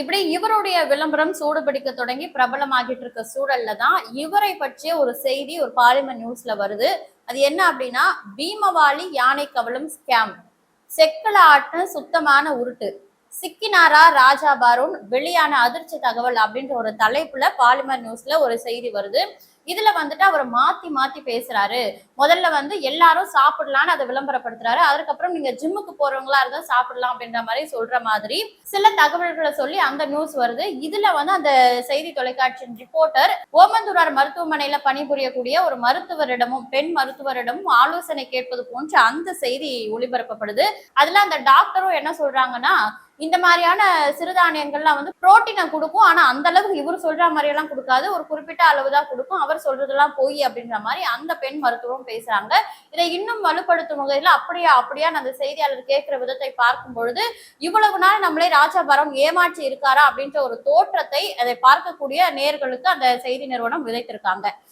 இப்படி இவருடைய விளம்பரம் சூடுபிடிக்க தொடங்கி பிரபலமாகிட்டு இருக்க சூழல்ல தான் இவரை பற்றிய ஒரு செய்தி ஒரு பாலிமர் நியூஸ்ல வருது. அது என்ன அப்படின்னா, பீமவாலி யானை கவலும் ஸ்கேம், செக்கல ஆட்டு சுத்தமான உருட்டு, சிக்கினாரா ராஜா பாரூன், வெளியான அதிர்ச்சி தகவல் அப்படின்ற ஒரு தலைப்புல பாலிமர் நியூஸ்ல ஒரு செய்தி வருது. இதுல வந்துட்டு அவர் மாத்தி மாத்தி பேசுறாரு. முதல்ல வந்து எல்லாரும் சாப்பிடலான்னு அதை விளம்பரப்படுத்துறாரு. அதுக்கப்புறம் நீங்க ஜிம்முக்கு போறவங்களா இருந்தா சாப்பிடலாம் அப்படின்ற மாதிரி சொல்ற மாதிரி சில தகவல்களை சொல்லி அந்த நியூஸ் வருது. இதுல வந்து அந்த செய்தி தொலைக்காட்சியின் ரிப்போர்ட்டர் ஓமந்தூரார் மருத்துவமனையில பணிபுரியக்கூடிய ஒரு மருத்துவரிடமும் பெண் மருத்துவரிடமும் ஆலோசனை கேட்பது போன்ற அந்த செய்தி ஒளிபரப்பப்படுது. அதுல அந்த டாக்டரும் என்ன சொல்றாங்கன்னா, இந்த மாதிரியான சிறுதானியங்கள்லாம் வந்து புரோட்டீனை கொடுக்கும், ஆனா அந்த அளவுக்கு இவர் சொல்ற மாதிரி எல்லாம் கொடுக்காது, ஒரு குறிப்பிட்ட அளவு தான் கொடுக்கும், அவர் சொல்றதெல்லாம் பொய் அப்படின்ற மாதிரி அந்த பெண் மருத்துவம் பேசுறாங்க. இதை இன்னும் வலுப்படுத்தும் வகையில் அப்படியா அப்படியா அந்த செய்தியாளர் கேட்கிற விதத்தை பார்க்கும் பொழுது, இவ்வளவு நாள் நம்மளே ராஜாபாரம் ஏமாற்றி இருக்காரா அப்படின்ற ஒரு தோற்றத்தை அதை பார்க்கக்கூடிய நேர்களுக்கு அந்த செய்தி நிறுவனம் விதைத்திருக்காங்க.